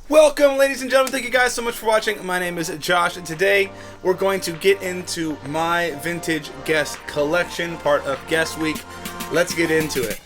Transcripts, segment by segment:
Welcome, ladies and gentlemen. Thank you guys so much for watching. My name is Josh, and today we're going to get into my vintage Guess collection, part of Guess Week. Let's get into it.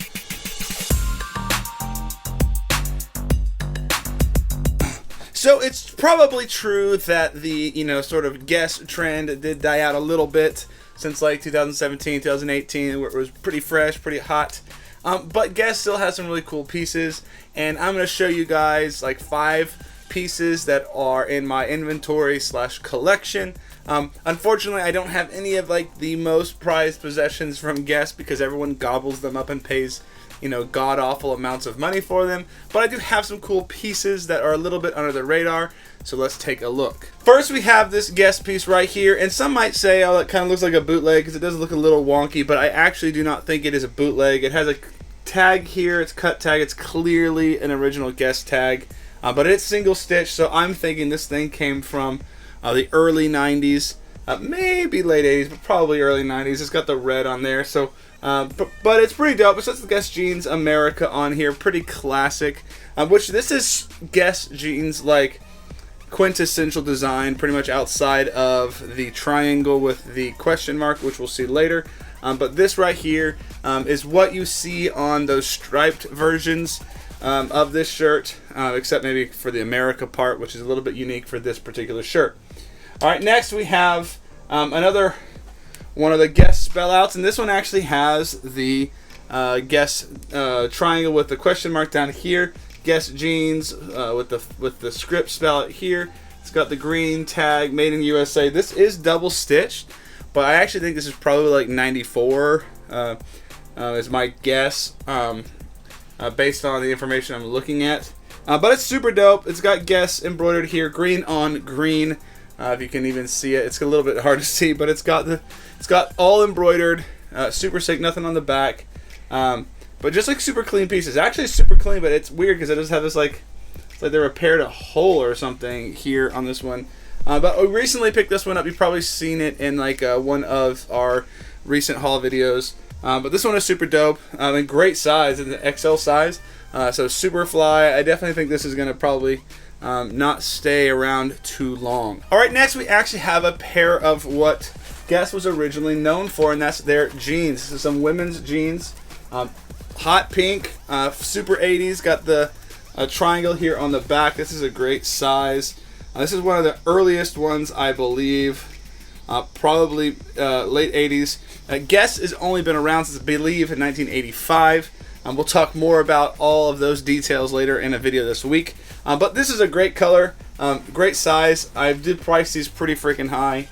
So it's probably true that the, sort of Guess trend did die out a little bit since like 2017, 2018, where it was pretty fresh, pretty hot. But Guess still has some really cool pieces, and I'm going to show you guys like 5 pieces that are in my inventory / collection. Unfortunately, I don't have any of like the most prized possessions from Guess because everyone gobbles them up and pays, god-awful amounts of money for them. But I do have some cool pieces that are a little bit under the radar, so let's take a look. First, we have this Guess piece right here, and some might say, oh, it kind of looks like a bootleg because it does look a little wonky, but I actually do not think it is a bootleg. It has a tag here, it's cut tag, it's clearly an original Guess tag, but it's single stitch, so I'm thinking this thing came from the early 90s, maybe late 80s, but probably early 90s. It's got the red on there, so but it's pretty dope. It says the Guess Jeans America on here, pretty classic, which this is Guess Jeans like quintessential design, pretty much outside of the triangle with the question mark, which we'll see later. But this right here is what you see on those striped versions of this shirt, except maybe for the America part, which is a little bit unique for this particular shirt. Alright, next we have another one of the Guess spellouts, and this one actually has the Guess triangle with the question mark down here. Guess Jeans with the script spell out here. It's got the green tag, made in USA. This is double stitched, but I actually think this is probably like 94 is my guess, based on the information I'm looking at. But it's super dope. It's got Guess embroidered here, green on green. If you can even see it, it's a little bit hard to see, but it's got all embroidered, super sick, nothing on the back. But just like super clean pieces. Actually super clean, but it's weird because it does have this like, it's like they repaired a hole or something here on this one. But we recently picked this one up. You've probably seen it in like one of our recent haul videos. But this one is super dope. And great size. It's an XL size. So super fly. I definitely think this is going to probably not stay around too long. Alright, next we actually have a pair of what Guess was originally known for, and that's their jeans. This is some women's jeans. Hot pink. Super 80s. Got the triangle here on the back. This is a great size. This is one of the earliest ones, I believe. Probably late 80s. Guess has only been around since, I believe, in 1985. We'll talk more about all of those details later in a video this week. But this is a great color, great size. I did price these pretty freaking high,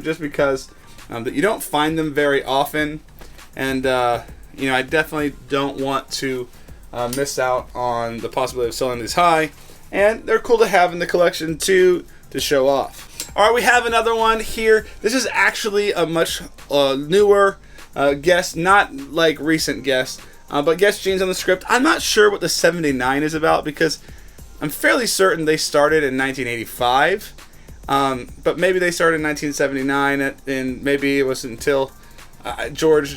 just because that you don't find them very often, and I definitely don't want to miss out on the possibility of selling these high. And they're cool to have in the collection too, to show off. Alright, we have another one here. This is actually a much newer Guess, not like recent Guess, but Guess Jeans on the script. I'm not sure what the 79 is about because I'm fairly certain they started in 1985. But maybe they started in 1979, and maybe it was until George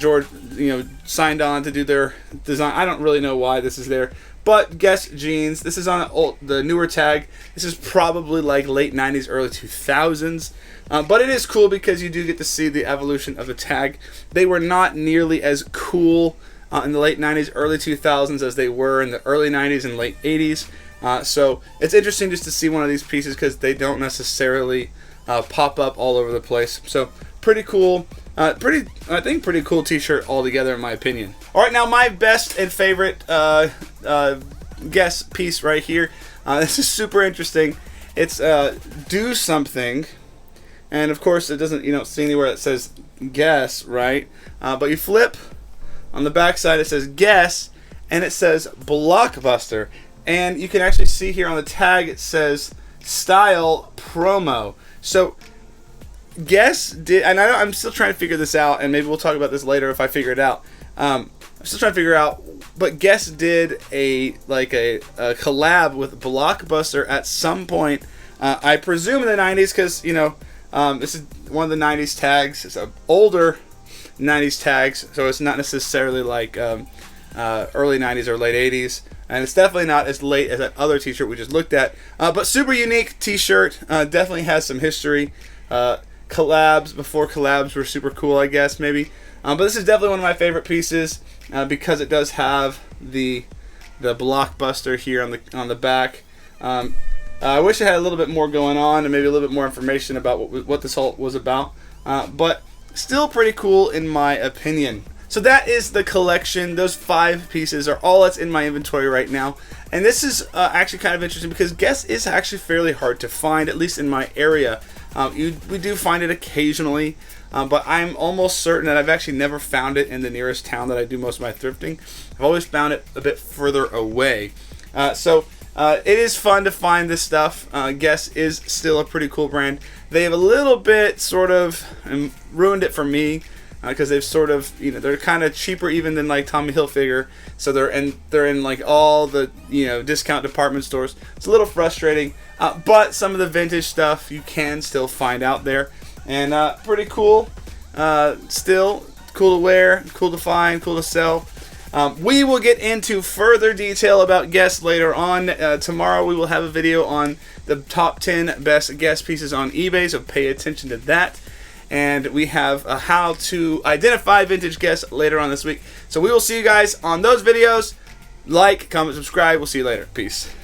signed on to do their design. I don't really know why this is there. But Guess Jeans, this is on the newer tag. This is probably like late 90s, early 2000s. But it is cool because you do get to see the evolution of the tag. They were not nearly as cool in the late 90s, early 2000s as they were in the early 90s and late 80s. So it's interesting just to see one of these pieces because they don't necessarily pop up all over the place. So pretty cool. I think pretty cool t-shirt altogether in my opinion. Alright, now my best and favorite Guess piece right here. This is super interesting. It's Do Something, and of course it doesn't, you don't see anywhere that says Guess, right? But you flip on the back side, it says Guess, and it says Blockbuster, and you can actually see here on the tag it says Style Promo. So Guess did, and I'm still trying to figure this out, and maybe we'll talk about this later if I figure it out. I'm still trying to figure out, but Guess did a collab with Blockbuster at some point. I presume in the 90s, because this is one of the 90s tags. It's an older 90s tags, so it's not necessarily like early 90s or late 80s. and it's definitely not as late as that other t-shirt we just looked at. But super unique t-shirt, definitely has some history. Collabs, before collabs were super cool, I guess, maybe. But this is definitely one of my favorite pieces because it does have the blockbuster here on the back. I wish I had a little bit more going on and maybe a little bit more information about what this whole was about. But still pretty cool in my opinion. So that is the collection. Those 5 pieces are all that's in my inventory right now. And this is actually kind of interesting because Guess is actually fairly hard to find, at least in my area. We do find it occasionally, but I'm almost certain that I've actually never found it in the nearest town that I do most of my thrifting. I've always found it a bit further away. So it is fun to find this stuff. Guess is still a pretty cool brand. They have a little bit sort of ruined it for me. Because they've sort of, they're kind of cheaper even than like Tommy Hilfiger, so they're in like all the discount department stores. It's a little frustrating, but some of the vintage stuff you can still find out there, and pretty cool. Still cool to wear, cool to find, cool to sell. We will get into further detail about Guess later on. Tomorrow we will have a video on the top 10 best Guess pieces on eBay, so pay attention to that. And we have how to identify vintage Guess later on this week. So we will see you guys on those videos. Like, comment, subscribe. We'll see you later. Peace.